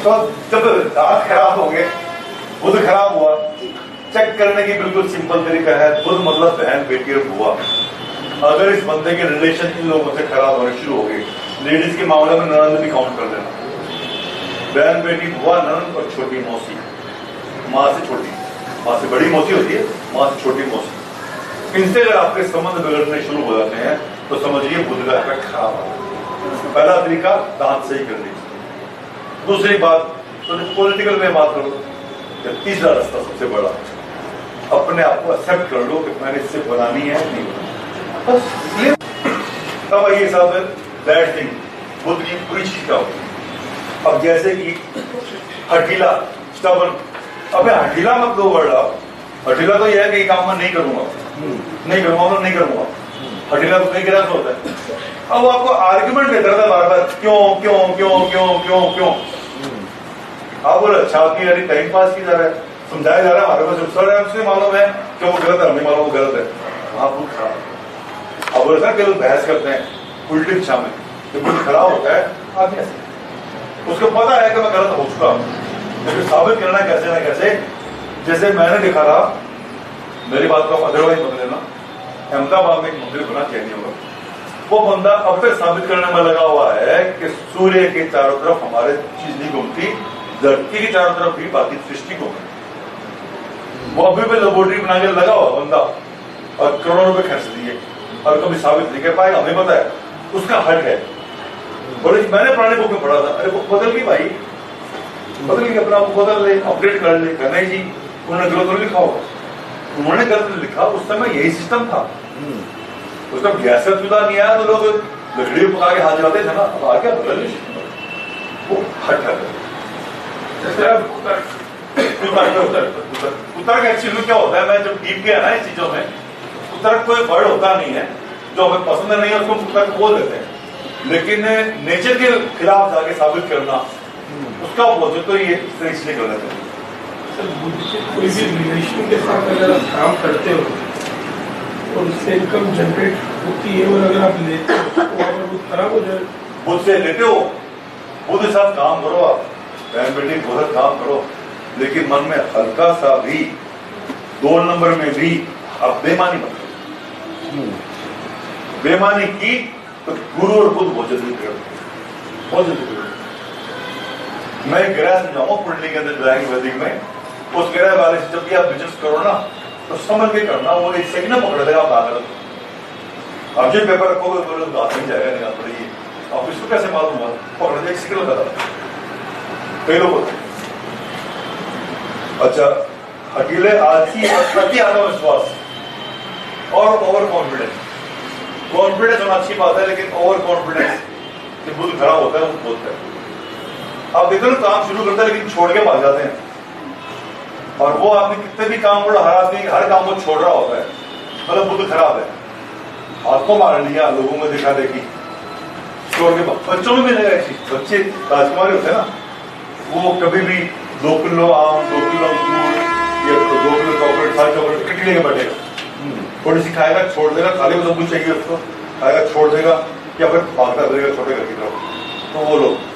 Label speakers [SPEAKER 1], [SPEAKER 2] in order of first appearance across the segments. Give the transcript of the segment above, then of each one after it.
[SPEAKER 1] तो जब दांत खराब हो गए, बुध खराब हुआ, चेक करने की बिल्कुल सिंपल तरीका है। बुध मतलब बहन, बेटी और बुआ। अगर इस बंदे के रिलेशन इन लोगों से खराब होने शुरू हो गए, लेडीज के मामले में ननद भी काउंट कर लेना, बहन, बेटी, बुआ, ननद और छोटी मौसी, माँ से छोटी, माँ से बड़ी मौसी होती है, माँ से छोटी मौसी। इनसे अगर आपके संबंध बिगड़ने शुरू हो जाते हैं तो समझिए बुध का इफेक्ट खराब है। पहला तरीका दांत सही कर लीजिए। दूसरी बात, तो पॉलिटिकल में बात करो। तीसरा रास्ता सबसे बड़ा, अपने आप को एक्सेप्ट कर लो कि मैंने इससे बनानी है, नहीं बस। तब ये सब बैड थिंग, बुध की बुरी चीज क्या होती। अब जैसे कि हठीला, स्टबर्न, अबे हठीला मत दो वर्ड आप। हठीला तो यह है कि काम मैं नहीं करूंगा, नहीं करूंगा, मतलब नहीं करूंगा। हठीला तो कहीं गिरा होता है। अब आपको आर्ग्यूमेंट देता था बार बार, क्यों क्यों क्यों क्यों क्यों क्यों। आप बोले अच्छा, आपकी यानी टाइम पास की जा रहा है, समझाया जा रहा है, हमारे पास सर है, उससे मालूम है कि वो गलत है, हमें मालूम वो गलत है। आप बुध खराब। अब बोले सर कि लोग बहस करते हैं उल्टी दिशा में, जब बुध खराब होता है आप कैसे, उसको पता है कि मैं गलत हो चुका हूं, लेकिन साबित करना कैसे ना कैसे। जैसे मैंने देखा था, मेरी बात को अदरवाइज बदल लेना, अहमदाबाद में एक मंदिर बना, क्या नहीं होगा, वो बंदा अब तक साबित करने में लगा हुआ है कि सूर्य के चारों तरफ हमारे चीज नहीं घूमती, धरती के चारों तरफ भी बाकी सृष्टि घूमती। वो अभी भी लेबोरेटरी बना के लगा हुआ बंदा, और करोड़ों रुपए खर्च दिए, और कभी साबित नहीं कर पाएगा। हमें पता है उसका हक है। बोले मैंने पुराने बुक में पढ़ा था, अरे बुक बदल गई भाई, बदल गई, अपना बुक बदल ले, अपडेट कर ले। कहना ही जी उन्होंने गलत लिखा होगा, उन्होंने गलत लिखा, उस समय यही सिस्टम था। उसका गैस का जुदा नहीं आया तो लोग लकड़ी पका के हाथ जलाते थे ना। अब आ गया बदल वो हट है। उत्तर का एक्चुअली क्या होता है, मैं जब डीप गया ना इस चीजों में, उत्तर कोई वर्ड होता नहीं है जो हमें पसंद नहीं है, उसको उत्तर बोल देते हैं। लेकिन नेचर के खिलाफ जाके साबित करना, उसका बोलते तो ये इसलिए कर देते हैं।
[SPEAKER 2] कोई भी रिलेशन के साथ अगर आप काम करते हो और उससे इनकम जनरेट होती है, और अगर आप लेते हो तो अगर वो खराब हो जाए,
[SPEAKER 1] बुध से लेते हो, बुध के साथ काम करो, आप बहन बेटी बहुत काम करो, लेकिन मन में हल्का सा भी, 2 नंबर में भी आप बेमानी मत करो। बेमानी की तो गुरु और बुध बहुत जल्दी बिगड़ते, बहुत जल्दी बिगड़ते। मैं ग्रह समझाऊंगा कुंडली के अंदर जाएंगे वैदिक में, उस ग्रह वाले से जब भी आप बिजनेस करो ना तो समझ के करना, वो एक सेकंड में पकड़ देगा आप आकर। अब जो पेपर रखोगे बोले तो हाथ नहीं जाएगा, निकाल पड़ेगी, आप इसको कैसे मालूम हुआ, पकड़ दे, एक सेकंड लगा। कई लोग होते हैं। अच्छा, अकेले आलसी, अति आत्मविश्वास और ओवर कॉन्फिडेंस। कॉन्फिडेंस होना अच्छी बात है, लेकिन ओवर कॉन्फिडेंस जब बुध खराब होता है वो बोलता है। आप देखो ना, काम शुरू करते हैं लेकिन छोड़ के भाग जाते हैं, और वो आपने कितने भी काम करो, हर आदमी हर काम को छोड़ रहा होता है, मतलब बुध खराब है। आपको मार लिया, लोगों में दिखा देखी, छोड़ के बच्चों में मिलेगा ऐसी। बच्चे राजकुमारी होते हैं ना, वो कभी भी 2 किलो आम, 2 किलो अंगूर या 2 किलो चॉकलेट, 7 चॉकलेट इकट्ठी लेके बैठेगा, थोड़ी सी खाएगा, छोड़ देगा, खाली वो सब कुछ चाहिए उसको, खाएगा, छोड़ देगा, या फिर भागता रहेगा छोटे घर की तरफ। तो वो लोग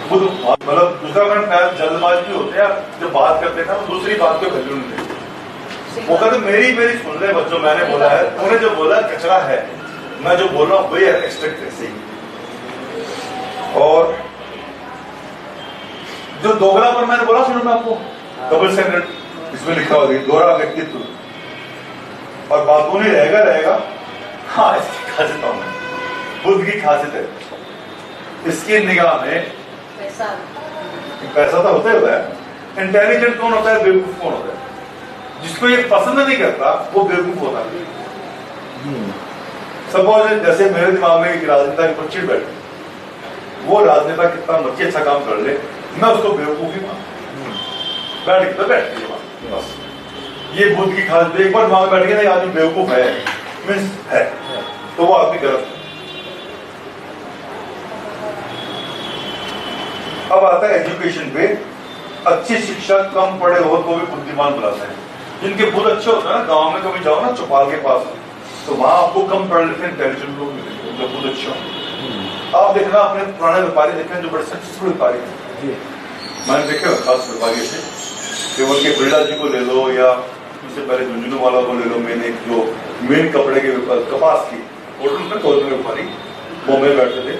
[SPEAKER 1] मतलब दूसरा कारण जल्दबाज भी होते हैं, जब बात करते थे वो दूसरी बात को वैल्यू नहीं देते। वो कहते मेरी सुन रहे बच्चों, मैंने बोला है, उन्होंने जो बोला कचरा है, मैं जो बोल रहा हूँ वही एक्सट्रैक्ट ऐसे ही। और जो दोगला पर मैंने बोला सुनो मैं आपको, डबल स्टैंडर्ड, इसमें लिखा होगा दोहरा व्यक्तित्व, और बातों नहीं रहेगा। हाँ, इसकी खासियत है, बुध की खासियत है, इसकी निगाह में पैसा तो होता ही होता है। इंटेलिजेंट कौन होता है, बेवकूफ कौन होता है? जिसको ये पसंद नहीं करता वो बेवकूफ होता है। सपोज जैसे मेरे दिमाग में एक राजनेता के ऊपर चिढ़ बैठे, वो राजनेता कितना मर्जी अच्छा काम कर ले, मैं उसको बेवकूफी मानता हूं। बैठ के बस ये बुध की खास, एक बार दिमाग में बैठ गया ना आदमी बेवकूफ है, मीन्स है, तो वो आदमी गलत है। अब आता है एजुकेशन पे, अच्छी शिक्षा कम पढ़े हो तो भी बुद्धिमान बुलाते हैं। जिनके बुध अच्छे होते हैं ना, गांव में कभी जाओ ना चौपाल के पास, तो वहां आपको कम पढ़ लिखे इंटेलिजेंट लोग मिलेंगे, बुध अच्छे हो। आप देखना अपने पुराने व्यापारी देखें जो बड़े सक्सेसफुल व्यापारी हैं, मैंने देखे खास दुर्भाग्य से केवल के बिरला जी को ले लो या उससे पहले झुंझुनू वाला को ले लो, मेन कपड़े के कपास की कॉटन में व्यापारी बॉम्बे बैठते थे,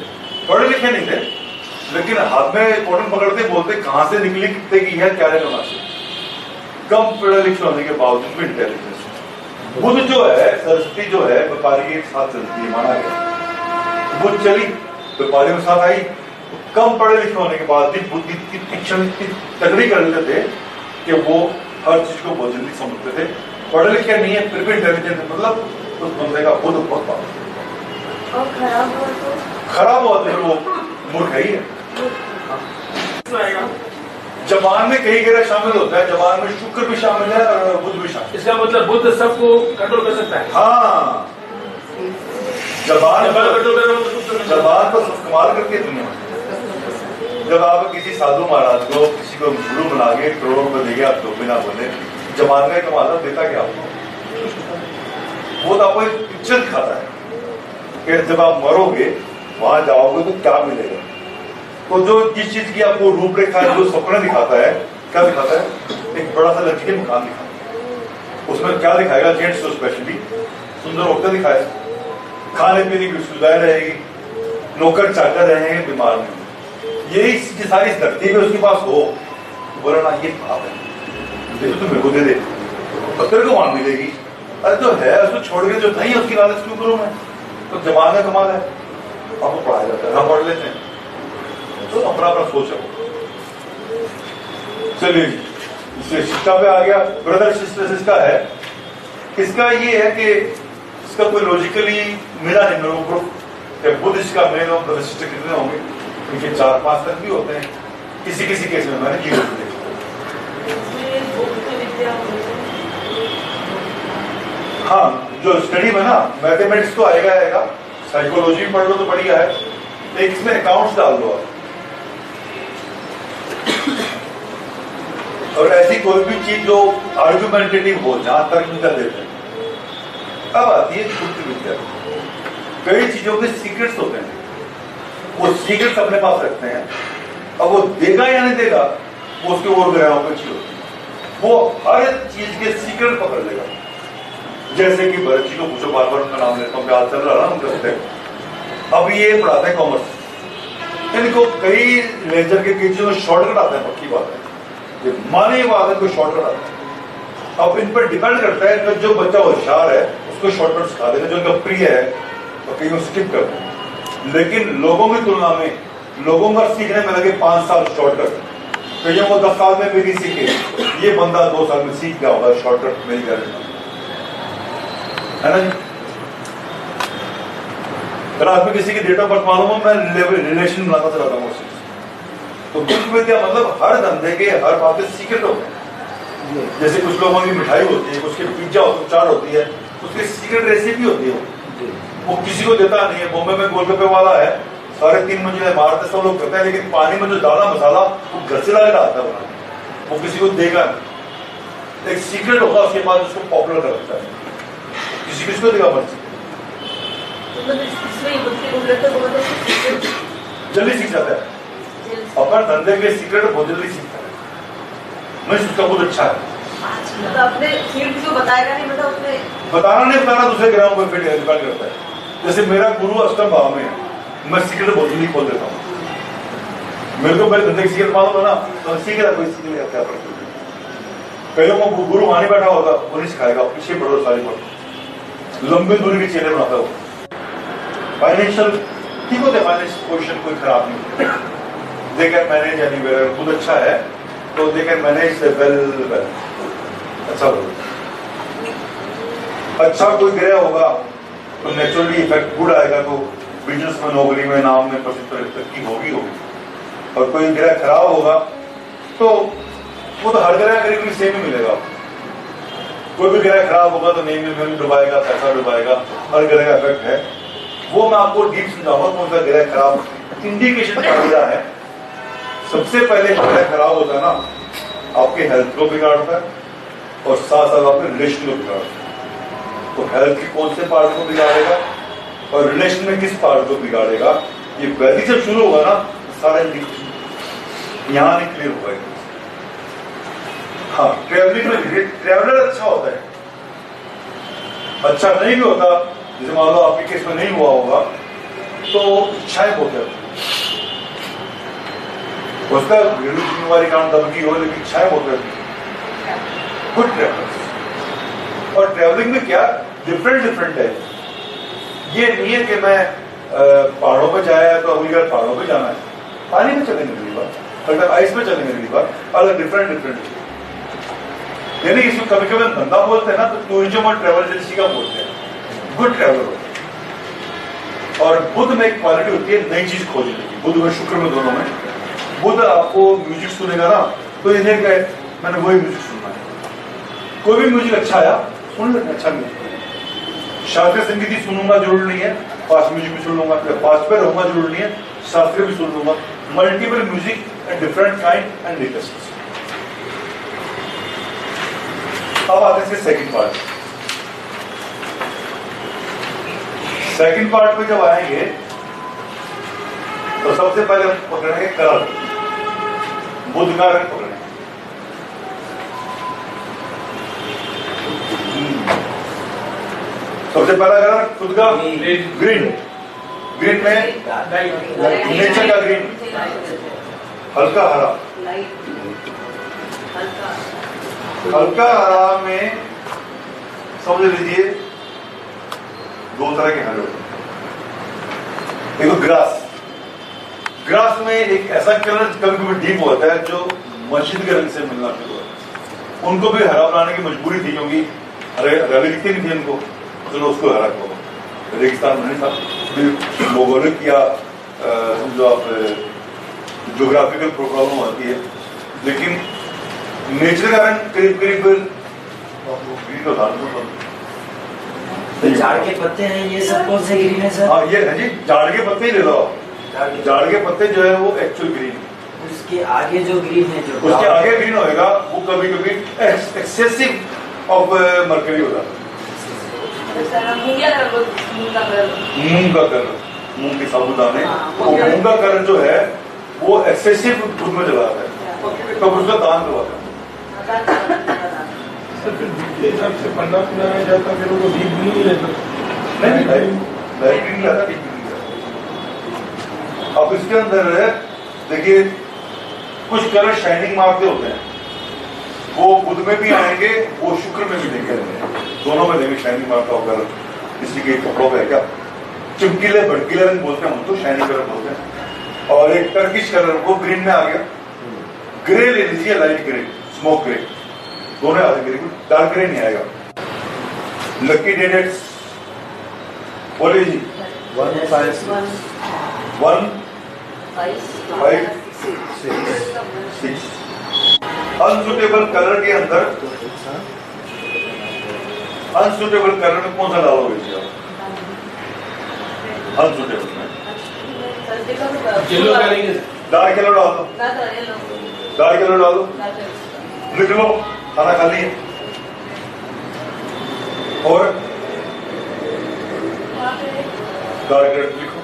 [SPEAKER 1] पढ़े लिखे नहीं थे, लेकिन हाथ में कॉटन पकड़ते बोलते कहां से निकली कितने की है क्या है, कम पढ़े लिखे होने के बावजूद भी इंटेलिजेंस। बुद्ध जो है, सरस्वती जो है व्यापारी के साथ चलती है, माना गया बुद्ध चली व्यापारियों के साथ आई, कम पढ़े लिखे होने के बाद भी बुद्धि की तीक्ष्ण इतनी तगड़ी कर लेते थे कि वो हर चीज को बहुत जल्दी समझते थे। पढ़े लिखे नहीं है फिर भी इंटेलिजेंट, मतलब उस बंदे का बुद्ध बहुत पावरफुल।
[SPEAKER 3] और
[SPEAKER 1] खराब हुआ तो वो मूर्ख ही है। जबान में कई गिरा शामिल होता है, जबान में शुक्र भी शामिल है और बुध भी शामिल है।
[SPEAKER 2] इसका मतलब बुद्ध सबको कंट्रोल कर सकता है।
[SPEAKER 1] हाँ, जबान को इस्तेमाल करके दुनिया में जब आप किसी साधु महाराज को किसी को गुरु बना के करोड़ों रुपए देंगे, आप तो बिना बोले जबान का कमाल देता क्या आपको, वो तो आपको एक पिक्चर दिखाता है कि जब आप मरोगे वहां जाओगे तो क्या मिलेगा। तो जो जिस चीज की आपको रूपरेखा है, जो सपना दिखाता है, क्या दिखाता है, एक बड़ा सा लड़की मकान दिखाता है, उसमें क्या दिखाएगा, जेंट्स को स्पेशली सुंदर औरतें दिखाएगा, खाने पीने की सुविधाएं रहेगी, नौकर चाकर रहेंगे, बीमार नहीं, यही सारी धरती में उसके पास हो, बोला ना ये पाप है, तो मेरे को दे दे, तेरे को वहां मिलेगी। अरे जो है उसको छोड़ के जो नहीं है उसकी लालच क्यों करूं मैं, तो जमाल का कमाल है, आपको पढ़ाया जाता है, हम पढ़ लेते हैं, तो अपना अपना सोच है। चलिए जी, शिक्षा पे आ गया। ब्रदर सिस्टर इसका है, इसका ये है कि इसका कोई लॉजिकली मिला नहीं मेरे को, बुद्धिस्ट का मेल और ब्रदर सिस्टर कितने होंगे, क्योंकि 4-5 तक भी होते हैं, किसी किसी केस में मैंने जीरो देखा। हाँ, जो स्टडी में ना मैथमेटिक्स तो आएगा, साइकोलॉजी पढ़ लो तो बढ़िया है, एक इसमें अकाउंट्स डाल दो आप, और ऐसी कोई भी चीज जो आर्गुमेंटेटिव हो, जहां तर्क निकल देते हैं, अब आती है गुप्त विद्या। कई चीजों के सीक्रेट्स होते हैं, वो सीक्रेट्स अपने पास रखते हैं, अब वो देगा या नहीं देगा वो उसके और ग्रहों पर चीज होती है, वो हर चीज के सीक्रेट पकड़ लेगा। जैसे कि भरत जी को पूछो, बार बार उनका नाम लेता हूँ, आज चल रहा ना उनका, अब ये पढ़ाते हैं कॉमर्स, इनको कई लेक्चर के चीजों में शॉर्टकट आता है, पक्की बात है, माने बात है, कोई शॉर्टकट आता है। अब इन पर डिपेंड करता है कि जो बच्चा होशियार है उसको शॉर्टकट सिखा देना, जो उनका प्रिय है तो कहीं स्किप करते हैं, लेकिन लोगों की तुलना में लोगों का सीखने में लगे 5 साल शॉर्टकट, कईयों को 10 साल में भी नहीं सीखे, ये बंदा 2 साल में सीख गया होगा शॉर्टकट मेरी गारंटी है ना जी। अगर आपको किसी की डेट ऑफ बर्थ मालूम हो, मैं रिलेशन बनाता चलाता हूँ उससे। तो गुप्त विद्या मतलब हर धंधे के हर बात के सीक्रेट होते हैं। जैसे कुछ लोगों की मिठाई होती है, कुछ की पिज्जा चाट होती है, उसकी सीक्रेट रेसिपी होती है, वो किसी को देता नहीं है। बॉम्बे में गोलगप्पे वाला है, 3.5 मंजिले मारते सब लोग करते हैं, लेकिन पानी में जो डाला मसाला वो घर से लाके डालता है, वो किसी को देगा नहीं। एक सीक्रेट होगा, उसके बाद उसको पॉपुलर कर देता है, किसी को देगा मर्जी, जल्दी सीख जाता है। अपना धंधे के सीक्रेट बहुत जल्दी सीखता है, मैं उसका बहुत अच्छा है।
[SPEAKER 3] तो अपने फील्ड को बताएगा नहीं, मतलब उसने
[SPEAKER 1] बताना नहीं बताना दूसरे ग्राम पर डिपेंड करता है। जैसे मेरा गुरु अष्टम भाव में है, मैं सीक्रेट बहुत जल्दी खोल देता हूँ। मेरे को पहले धंधे की सीक्रेट मालूम है ना, तो सीख रहा कोई सीख लिया क्या पड़ता है। कईयों को गुरु वहां नहीं बैठा होगा, वो नहीं सिखाएगा, पीछे बढ़ो सारी बढ़ो, लंबी दूरी के चेले बनाता हो। फाइनेंशियल ठीक होते, फाइनेंशियल पोजिशन कोई खराब नहीं, दे कैन मैनेज एनीवेयर, खुद अच्छा है तो दे कैन मैनेज वेल, अच्छा बोलो। अच्छा कोई ग्रह होगा तो नेचुरली इफेक्ट गुड आएगा, तो बिजनेस में, नौकरी में, नाम में तरक्की होगी। और कोई ग्रह खराब होगा तो वो तो हर ग्रह करीब सेम ही मिलेगा। कोई भी ग्रह खराब होगा तो नेम में डुबाएगा, पैसा डुबाएगा, हर ग्रह का इफेक्ट है। वो मैं आपको डीप समझाऊंगा कौन सा ग्रह खराब इंडिकेशन क्या है। सबसे पहले ग्रह खराब होता है ना, आपके हेल्थ को बिगाड़ता है और साथ साथ आपके रिलेशन को बिगाड़ता है। तो हेल्थ के कौन से पार्ट को बिगाड़ेगा और रिलेशन में किस पार्ट को बिगाड़ेगा, ये वैदिक जब शुरू होगा ना, सारे इंडिकेशन यहाँ नहीं क्लियर हुआ है। हाँ, ट्रेवलिंग में ट्रेवलर अच्छा होता है, अच्छा नहीं भी होता, जैसे मान लो आपके केस में नहीं हुआ होगा तो इच्छाएं बहुत है उसका जिम्मेवारी काम दबकी हो, लेकिन इच्छाएं बहुत है। Good travellers. और ट्रेवलिंग में क्या डिफरेंट है, ये नहीं है कि मैं पहाड़ों पे जाया है तो अगली बार पहाड़ों पे जाना है, पानी में चलेंगे अगली बार, अगर आइस में चलेंगे अगली बार, अलग डिफरेंट। यानी इसमें कभी कभी धंधा बोलते हैं ना तो टूरिज्म और ट्रेवल एजेंसी का बोलते हैं, गुड ट्रेवलर होते हैं। और बुद्ध में एक क्वालिटी होती है नई चीज खोजने की, बुद्ध और शुक्र में दोनों में। बुद्ध आपको म्यूजिक सुनेगा ना तो इन्हें कहे मैंने वही म्यूजिक सुनना है, कोई भी म्यूजिक अच्छा आया सुन लेते, अच्छा म्यूजिक। शास्त्रीय संगीत ही सुनूंगा जरूर नहीं है, फास्ट म्यूजिक भी सुन लूंगा, फास्ट पे रहूंगा जरूर नहीं है, शास्त्रीय भी सुन लूंगा। Multiple music and different kind and latest. अब आते हैं सेकंड पार्ट। सेकंड पार्ट में जब आएंगे तो सबसे पहले हम पकड़ेंगे कलर, बुद्ध का रंग पकड़ेंगे। सबसे पहला कलर खुद का ग्रीन। ग्रीन में नेचर का ग्रीन, हल्का हरा। हल्का हरा में समझ लीजिए दो तरह के हरे होते हैं। एक तो ग्रास, ग्रास में एक ऐसा कलर कभी कभी डीप होता है जो मस्जिद के रंग से मिलना शुरू होता है। उनको भी हरा बनाने की मजबूरी थी क्योंकि रवि दिखती नहीं थी उनको, चलो उसको हरा करो। रेगिस्तान में नहीं था, भौगोलिक या जो आप ज्योग्राफिकल प्रॉब्लम आती है, लेकिन नेचर का रंग करीब करीब
[SPEAKER 4] झाड़ के पत्ते हैं ये सब कौन से ग्रीन है सर?
[SPEAKER 1] हाँ ये है जी, झाड़ के पत्ते ही ले लो। झाड़ के पत्ते जो है वो एक्चुअल ग्रीन,
[SPEAKER 4] उसके आगे जो ग्रीन है, जो
[SPEAKER 1] उसके आगे ग्रीन होएगा वो कभी कभी एक्सेसिव ऑफ मर्करी होता है। मूंग का कलर, मूंग के साबुदाने, मूंग का कलर जो है वो एक्सेसिव दूध में जलाता है, तो उसका दान करवाता है।
[SPEAKER 2] के हिसाब से पन्ना बनाया जाता फिर वो डीप ब्लू नहीं रहता।
[SPEAKER 1] अब इसके अंदर देखिए कुछ कलर शाइनिंग मारते होते हैं, वो बुध में भी आएंगे, वो शुक्र में भी देंगे, दोनों में देंगे शाइनिंग मारता हो कलर। किसी के कपड़ों पे क्या चमकीले भड़कीले रंग बोलते हैं, हम तो शाइनिंग कलर बोलते हैं। और एक टर्किश कलर वो ग्रीन में आ गया। ग्रे ले लीजिए, लाइट ग्रे, स्मोक ग्रे, दोनों आ जाएंगे, डार्क ग्रे नहीं आएगा। लकी डेट्स बोलिए जी।
[SPEAKER 4] 1 5
[SPEAKER 1] 6 अनसुटेबल कलर के अंदर, अनसुटेबल कलर में कौन सा डालोगे जी आप? अनसुटेबल में
[SPEAKER 2] येलो करेंगे,
[SPEAKER 1] डार्क येलो डाल दो, डार्क येलो डाल दो, लिख लो खाना खा लिए। और डार्क रेड लिखो।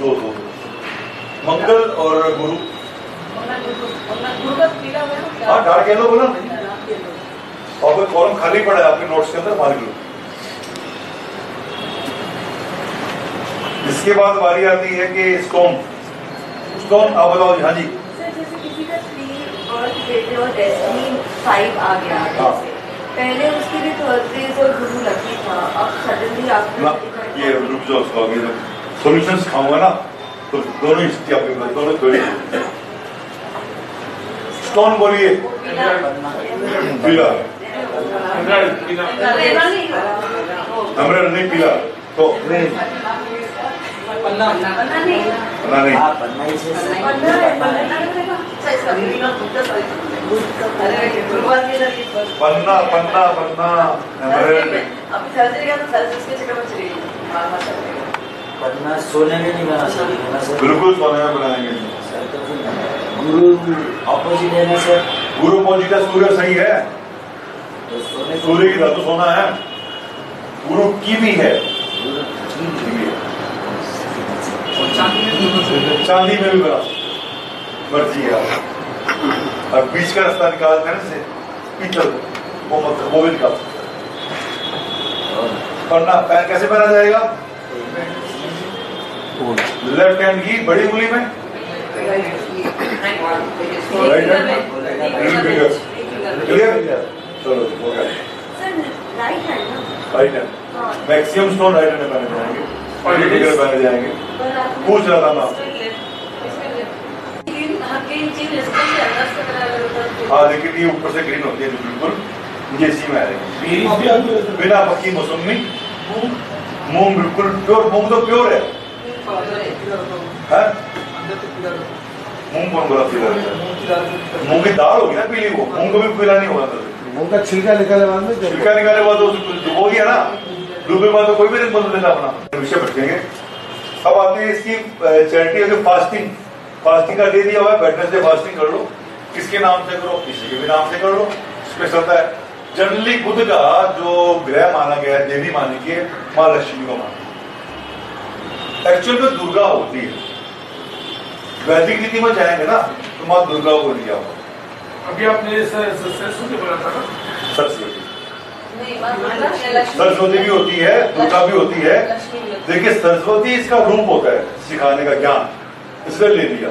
[SPEAKER 1] दो मंगल और गुरु। हाँ डार्क येलो बोला नहीं, और कोई कॉलम खाली पड़ा है आपके नोट्स के अंदर, मार लो। इसके बाद बारी आती है कि स्टोन। स्टोन आप बताओ जी। हाँ जी,
[SPEAKER 3] जैसे किसी का 3 और डेटे और डेस्टिनी 5 आ गया जैसे, पहले उसके लिए थर्सडेज और गुरु लकी था, अब सडनली आपने
[SPEAKER 1] ये रुक जाओ, उसका आगे जब सॉल्यूशंस खाऊंगा ना तो दोनों हिस्ट्री आपके पास, दोनों थोड़ी। स्टोन बोलिए। पीला, हमरा नहीं पीला तो
[SPEAKER 3] पन्ना नहीं,
[SPEAKER 1] पता नहीं।
[SPEAKER 4] हाँ पन्ना ही से
[SPEAKER 1] पन्ना पन्ना पन्ना
[SPEAKER 4] पन्ना सोने में नहीं बना सकेगा ना सर?
[SPEAKER 1] बिल्कुल सोने में बनाएंगे
[SPEAKER 4] सर तो फिर गुरु ऑपोजिट है ना सर?
[SPEAKER 1] गुरु पहुंची का सूर्य सही है,
[SPEAKER 4] तो सोने
[SPEAKER 1] सूर्य की धातु सोना है। गुरु की भी है, चांदी में भी बना मर्जी है। और बीच का रास्ता निकालते हैं से पीतल वो मतलब वो भी निकाल सकते हैं। और ना पैर कैसे पहना जाएगा? लेफ्ट हैंड की बड़ी उंगली में, राइट हैंड क्लियर। चलो हो गया।
[SPEAKER 3] राइट हैंड ना?
[SPEAKER 1] Right hand maximum stone right hand में पहने जाएंगे और फिगर पहने जाएंगे। पूछ रहा था मैं आपसे। हाँ लेकिन ये ऊपर से ग्रीन होती है जो बिल्कुल ये इसी में आएगी बिना पक्की मौसमी मूंग, बिल्कुल प्योर मूंग तो प्योर है। मूंग कौन बोला पीला? मूंग की दाल होगी ना पीली, वो मूंग को भी पीला नहीं होगा।
[SPEAKER 5] मूंग का छिलका निकाले बाद में
[SPEAKER 1] छिलका निकाले बाद तो डुबो गया ना, डूबे बाद तो कोई भी नहीं बोल देता अपना विषय भटकेंगे। अब आते हैं इसकी चैरिटी है फास्टिंग। फास्टिंग का डे दिया हुआ है, वेडनेसडे फास्टिंग कर लो। किसके नाम से करो? किसी के भी नाम से कर लो। स्पेशल है जनरली बुध का जो ग्रह माना गया है, देवी मानी गई है, माँ लक्ष्मी को माना। एक्चुअल में दुर्गा होती है। वैदिक रीति में जाएंगे ना तो माँ दुर्गा को लिया हुआ।
[SPEAKER 2] अभी आपने सरस्वती बोला था ना?
[SPEAKER 1] सरस्वती सरस्वती भी होती है, दुर्गा भी होती है। देखिए सरस्वती इसका रूप होता है सिखाने का ज्ञान, इसलिए ले लिया।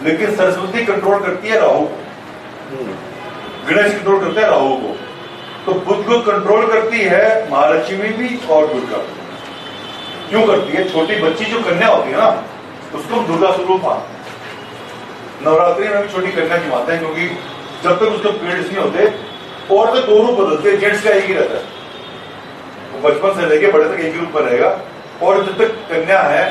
[SPEAKER 1] लेकिन सरस्वती कंट्रोल करती है राहु को, गणेश कंट्रोल करते हैं राहु को, तो बुध को कंट्रोल करती है महालक्ष्मी भी और दुर्गा। क्यों करती है? छोटी बच्ची जो कन्या होती है ना उसको हम दुर्गा स्वरूप मानते हैं। नवरात्रि में भी छोटी कन्या की मानते हैं क्योंकि जब तक उसके पीरियड्स नहीं होते और तो दो रूप बदलते हैं, जेंट्स का एक ही रहता है। वो बचपन से लेके बड़े तक एक ही रूप में रहेगा। और जब तक कन्या है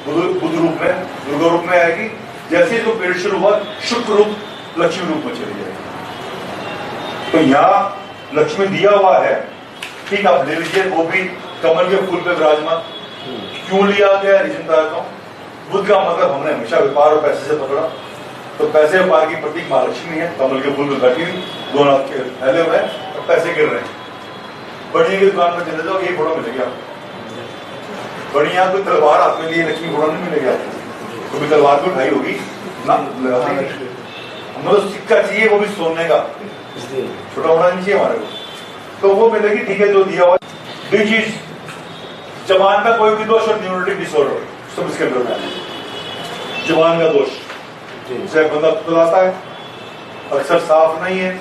[SPEAKER 1] बुध रूप में, दुर्गा रूप में आएगी। जैसे ही जो पीरियड शुरू हुआ शुक्र रूप लक्ष्मी रूप में चली जाएगी। तो यहाँ लक्ष्मी दिया हुआ है, ठीक आप ले लीजिए, वो भी कमल के फूल पे विराजमान। क्यों लिया गया रीजन बताता हूँ। बुध का मतलब हमने हमेशा व्यापार और पैसे से पकड़ा, तो पैसे व्यापार की प्रतीक महालक्ष्मी है। कमल के फूल में बैठी हुई, दोनों हाथ फैले हुए हैं और पैसे गिर रहे हैं। बढ़िया की दुकान में चले जाओ, ये फोटो मिलेगी आपको। बढ़िया कोई तलवार हाथ में लिए लक्ष्मी फोटो नहीं मिलेगी आपको। कभी तलवार को उठाई होगी ना, लगाते हैं। हमें तो सिक्का चाहिए, वो भी सोने का, छोटा बड़ा नहीं चाहिए हमारे को, तो वो मिलेगी। ठीक है जो दिया हुआ। चीज जबान का कोई भी दोष और न्यूरोटिक डिसऑर्डर सब इसके अंदर में। जबान का दोष जैसे बंदा तुलाता है, अक्सर साफ नहीं है,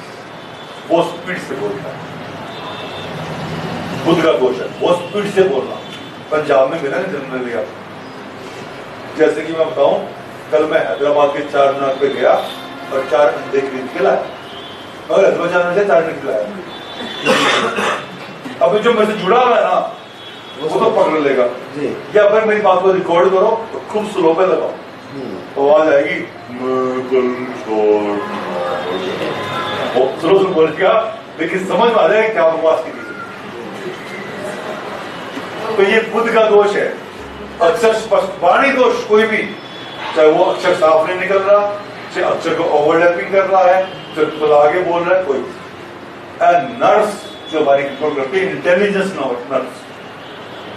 [SPEAKER 1] वो स्पीड से बोलता है। बुध का दोष है वो स्पीड से बोलना। पंजाब में मिला ना जनरली आप, जैसे कि मैं बताऊं, कल मैं हैदराबाद के 4 मीनार पे गया और 4 अंडे खरीद के लाया। और हैदराबाद जाने से 4 अंडे खिलाया। अब जो मेरे से जुड़ा हुआ है ना वो तो पकड़ लेगा। या अगर मेरी बात को रिकॉर्ड करो तो खूब स्लो पे लगाओ, आवाज आएगी स्लो स्लो बोलेगा, लेकिन समझ में आ जाएगा क्या बकवास की। तो ये बुध का दोष है। अक्षर स्पष्ट वाणी दोष कोई भी, चाहे वो अक्षर साफ नहीं निकल रहा, चाहे अक्षर को ओवरलैपिंग कर रहा है, चाहे आगे बोल रहा है, कोई नर्स जो हमारी कंट्रोल करती है, इंटेलिजेंस नर्स,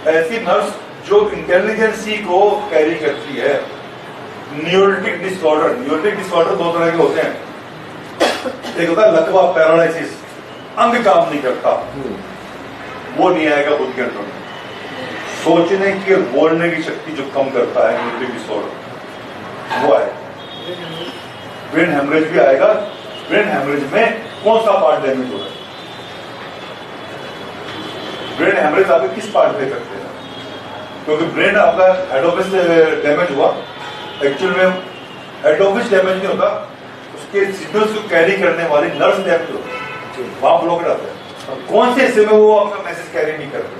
[SPEAKER 1] ऐसी नर्स जो इंटेलिजेंसी को कैरी करती है। न्यूरोटिक डिसऑर्डर, न्यूरोटिक डिसऑर्डर 2 तरह के होते हैं। एक होता है लकवा पैरालिसिस, अंग काम नहीं करता, वो नहीं आएगा बुध के अंदर। सोचने की और बोलने की शक्ति जो कम करता है न्यूरोटिक डिसऑर्डर, वो आएगा। ब्रेन हेमरेज भी आएगा। ब्रेन हेमरेज में कौन सा पार्ट डैमेज हो रहा है? ब्रेन हेमरेज आपके किस पार्ट पे करते हैं? क्योंकि ब्रेन आपका हेड ऑफिस डैमेज हुआ, एक्चुअल में हेड ऑफिस डैमेज नहीं होता, उसके सिग्नल्स को कैरी करने वाली नर्स डैमेज होती है, वहां ब्लॉक रहता है। कौन से हिस्से में वो आपका मैसेज कैरी नहीं कर रहे?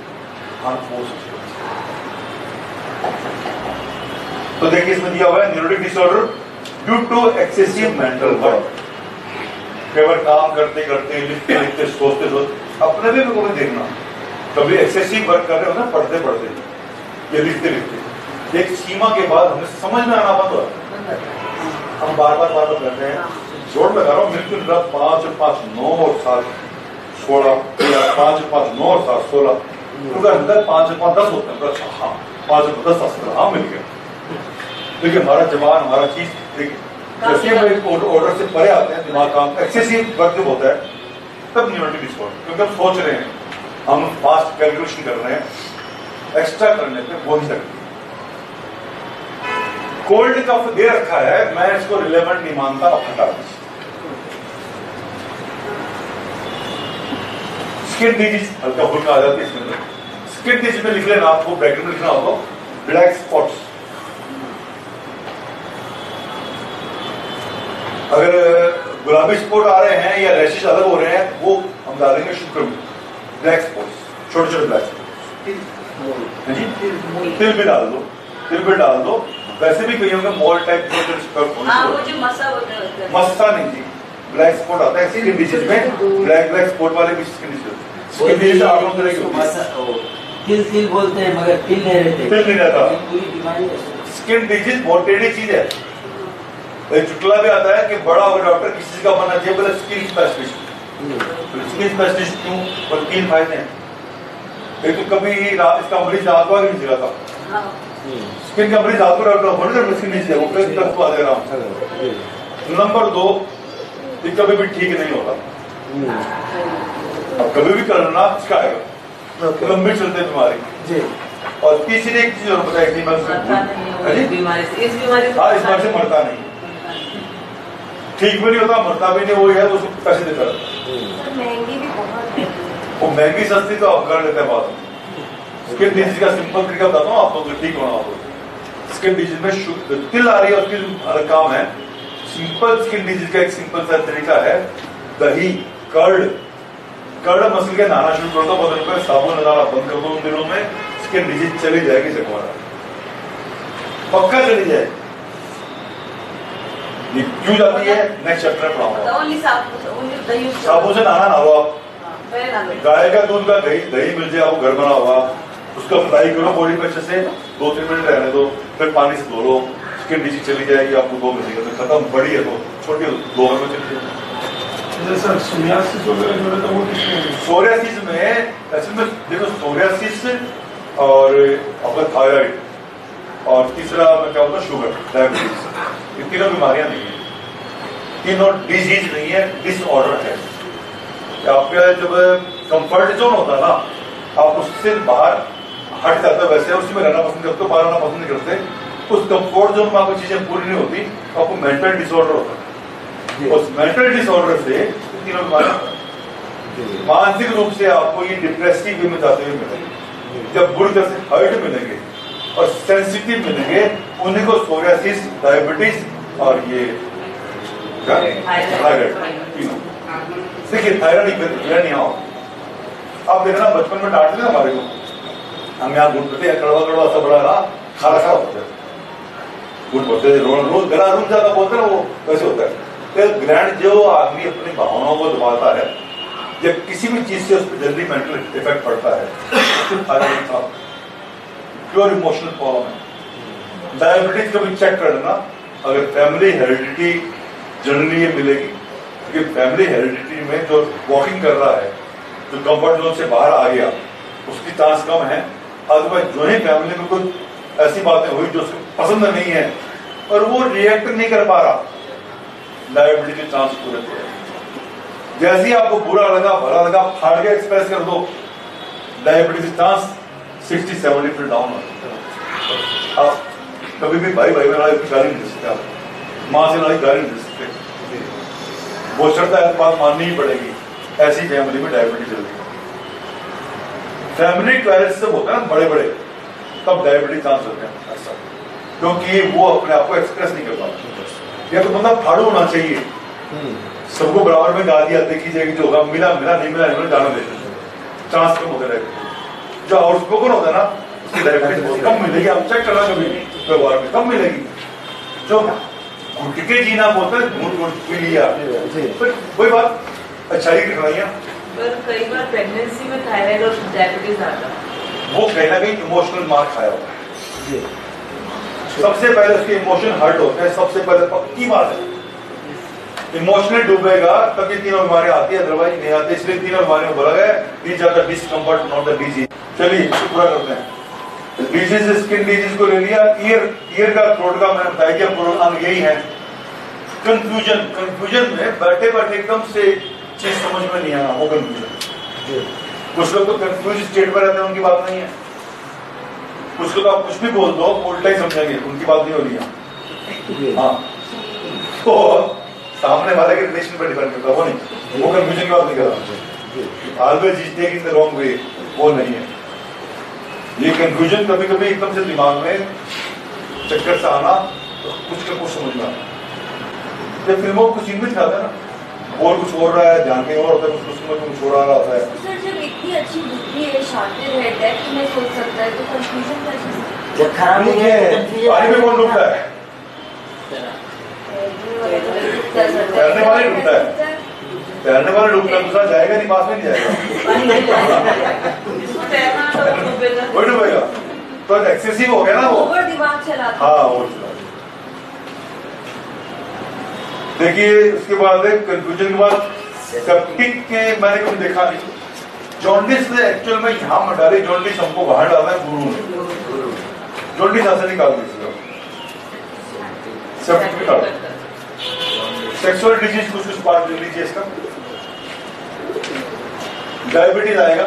[SPEAKER 1] तो देखिए इसमें दिया हुआ है neurotic disorder due to excessive mental work. केवल काम करते करते, लिखते लिखते, सोचते सोचते, अपने भी कभी देखना, कभी एक्सेसिव वर्क कर रहे हो ना, पढ़ते पढ़ते या लिखते लिखते, एक सीमा के बाद हमें समझ में आना बंद हो, हम बार बार करते हैं। जोड़ में कर रहा हूँ, बिल्कुल 5 और 5 9 और 7 16, 5 और 5 9 और 7 16, उनका अंदर 5 से 10 होते हैं। अच्छा हाँ 5 से 10 अस्त्र हाँ मिल गया। देखिए हमारा जवान हमारा चीज देखिए जैसे हम ऑर्डर से परे आते हैं दिमाग काम एक्सेसिव वर्क जब होता है तब न्यूरोटिक डिसऑर्डर, क्योंकि हम सोच रहे हैं हम फास्ट कैलकुलेशन कर रहे हैं एक्स्ट्रा करने पे वो ही सकती है। कोल्ड कफ दे रखा है मैं इसको रिलेवेंट नहीं मानता, अब हटा दीजिए। स्किन डिजीज हल्का फुल्का आ जाती है इसमें, स्किन डिजीज में लिख लेना, आपको ब्रैकेट में लिखना होगा ब्लैक स्पॉट्स। अगर गुलाबी स्पॉट आ रहे हैं या रैशेस अलग हो रहे हैं वो हम डालेंगे शुक्र में ब्लैक स्पॉट्स, छोटे छोटे ब्लैक स्पॉट्स। तिल भी डाल दो, तिल भी डाल दो। वैसे भी कहीं होंगे मॉल टाइप
[SPEAKER 3] वो जो मसा होता है
[SPEAKER 1] मस्ता नहीं जी, ब्लैक स्पॉट आता है स्किन डिजीज में, ब्लैक स्पॉट वाले भी स्किन डिजीज आप लोग तरह की
[SPEAKER 4] तिल बोलते हैं मगर तिल नहीं रहते,
[SPEAKER 1] तिल नहीं रहता।
[SPEAKER 4] पूरी बीमारी है।
[SPEAKER 1] स्किन डिजीज बहुत टेढ़ी चीज है। एक चुटला भी आता है कि बड़ा होगा डॉक्टर किसी चीज का बनना चाहिए, बोले स्किन स्पेशलिस्ट। स्किन स्पेशलिस्ट क्यों? और 3 फायदे हैं। एक तो कभी इसका मरीज रात को नहीं सिखाता, स्किन का मरीज रात को डॉक्टर होने स्किन डिजीज है वो फिर तक आ जाएगा। नंबर 2 ये कभी भी ठीक नहीं होता, अब कभी भी करना इसका आएगा, लंबी चलते बीमारी जी। और तीसरी एक चीज और बताई थी मैं
[SPEAKER 3] इस बीमारी से
[SPEAKER 1] हाँ इस बार से मरता नहीं, ठीक भी नहीं होता, मरता भी नहीं, वही है उसको पैसे देता रहता।
[SPEAKER 3] महंगी भी बहुत है
[SPEAKER 1] वो महंगी सस्ती तो आप कर लेते हैं बात। स्किन डिजीज का सिंपल तरीका बताता हूँ आप लोग ठीक होना आपको। स्किन डिजीज में तिल आ रही है उसकी अलग काम है। सिंपल स्किन डिजीज का एक सिंपल सा तरीका है दही कर्ड मसल के नहाना शुरू कर दो, बदल कर साबुन लगाना बंद कर दो, उन दिनों में स्किन डिजीज चली जाएगी, चकवारा पक्का चली जाएगी। ये क्यों जाती है नेक्स्ट चैप्टर पढ़ाऊंगा। साबुन से नहाना ना लो आप, गाय का दूध का दही मिल जाए आपको घर बना हुआ, उसका फ्राई करो बॉडी पे अच्छे से, 2-3 मिनट रहने दो, फिर पानी से धो लो, स्किन डिजीज चली जाएगी आपको 2 महीने में खत्म। बड़ी है तो छोटी 2 में चली जाएगी।
[SPEAKER 2] सर सोरियासिस वगैरह जो रहता है वो किसमें?
[SPEAKER 1] सोरियासिस में असल में देखो सोरियासिस और आपका थायराइड और तीसरा मैं क्या बोलता शुगर डायबिटीज, ये तीनों बीमारियां नहीं है, तीनों डिजीज नहीं है, डिसऑर्डर है। आपका जब कंफर्ट जोन होता है ना आप उससे बाहर हट जाते हो, वैसे उसी में रहना पसंद करते हो, बाहर रहना पसंद नहीं करते। उस कंफर्ट जोन में आपको चीजें पूरी नहीं होती, आपको मेंटल डिसऑर्डर होता है। उस मेंटल डिसऑर्डर से तीनों बीमारियां, मानसिक रूप से आपको ये डिप्रेसिव वे में जाते हुए मिलेंगे। जब बुरी तरह से हर्ट मिलेंगे और सेंसिटिव मिलेंगे उन्हीं को सोरियासिस, डायबिटीज और ये थायराइड तीनों। देखिए थायराइड नहीं आओ आप देखना बचपन में डांटते थे हमारे को, हम यहाँ घूमते थे कड़वा कड़वा सा बड़ा ना खारा खारा होता है, घूट पड़ते रोज गला रूम ज्यादा बोलते ना वो वैसे होता है। ग्रैंड जो आदमी अपनी भावनाओं को दबाता है या किसी भी चीज से उस पर जल्दी मेंटल इफेक्ट पड़ता है, प्योर इमोशनल प्रॉब्लम है। डायबिटीज को भी चेक कर लेना, अगर फैमिली हेरिडिटी जनरली ये मिलेगी, क्योंकि फैमिली हेरिडिटी में जो वॉकिंग कर रहा है, जो कंफर्ट जोन से बाहर आ गया, उसकी चांस कम है। अदरवाइज जो ही फैमिली में कोई ऐसी बातें हुई जो उसको पसंद नहीं है और वो रिएक्ट नहीं कर पा रहा, डायबिटीज के चांस पूरे थे। जैसे ही आपको बुरा लगा भला लगा फाड़ के एक्सप्रेस कर दो, डायबिटीज के चांस 60-70% डाउन हो। आप कभी भी भाई में गाली नहीं दे सकते, आप माँ से लड़ाई गाली नहीं दे सकते, वो शर्त है बात माननी ही पड़ेगी। ऐसी फैमिली में डायबिटीज चल रही है। फैमिली क्वालिटी सब होता है ना बड़े बड़े, तब डायबिटीज चांस होते हैं अक्सर, क्योंकि वो अपने आप को एक्सप्रेस नहीं कर पाते। या तो बंदा फाड़ू होना चाहिए, सबको बराबर में गा दिया देखी जाएगी, जो होगा मिला मिला नहीं मिला नहीं जाना देते, चांस कम होते रहेगा। जो आउटस्पोकन होता है ना उसकी डायबिटीज कम मिलेगी, आप चेक करना कभी व्यवहार में कम मिलेगी। जो घुट के जीना बोलते हैं घुट घुट पी लिया, वही बात अच्छाई की कहानियां।
[SPEAKER 3] पर कई बार प्रेगनेंसी में थायराइड और डायबिटीज आता है,
[SPEAKER 1] वो कहीं ना कहीं इमोशनल मार खाया होता है। सबसे पहले उसके इमोशन हर्ट होते हैं, सबसे पहले पक्की बात है इमोशनल डूबेगा तब ये तीनों बीमारियां आती है, अदरवाइज नहीं आती। इसलिए तीनों बीमारियों में बोला गया डिसकंफर्ट नॉट द डिजीज। चलिए इसको पूरा करते हैं। डिजीज, स्किन डिजीज को ले लिया, ईयर का, थ्रोट का मैंने बताया कि पूरा अंग यही है। कंफ्यूजन में बैठे बैठे एकदम से चीज समझ में नहीं आना, वो कंफ्यूजन। कुछ लोग तो कंफ्यूज स्टेट पर रहते हैं, उनकी बात नहीं है। कुछ लोग आप कुछ भी बोल दो उल्टा ही समझेंगे, उनकी बात नहीं हो रही है। हाँ, तो सामने वाले के रिलेशन पर डिपेंड करता है, वो नहीं, वो कंफ्यूजन की बात नहीं कर रहा। Always is take in the wrong way, वो नहीं है। ये कंफ्यूजन कभी कभी एकदम से दिमाग में चक्कर से आना, कुछ का कुछ समझना। जब फिल्मों को कुछ सीन में दिखाता है ना, और कुछ हो रहा है, ध्यान कहीं और होता है, कुछ समझ में कुछ हो रहा होता है।
[SPEAKER 3] सर जब इतनी अच्छी बुद्धि है, शातिर है, डेप्थ में सोच सकता है, तो कंफ्यूजन का चीज
[SPEAKER 4] जब खराब हो गया तो confusion
[SPEAKER 1] पानी में कौन डूबता है? तैरने वाला ही डूबता है। तैरने वाला डूबता है, दूसरा जाएगा नहीं, पास में नहीं जाएगा, वही डूबेगा। तो एक्सेसिव हो गया ना वो,
[SPEAKER 3] ओवर दिमाग चलाता
[SPEAKER 1] हाँ वो चला। देखिए उसके बाद कंफ्यूजन के बाद सेप्टिक के मैंने कुछ देखा नहीं। जॉन्डिस ने एक्चुअल में यहाँ में डाली, जॉन्डिस हमको बाहर डाला है गुरु ने, जॉन्डिस ऐसे निकाल दी। सेप्टिक निकाल, सेक्सुअल डिजीज कुछ कुछ पार्ट ले लीजिए इसका। डायबिटीज आएगा,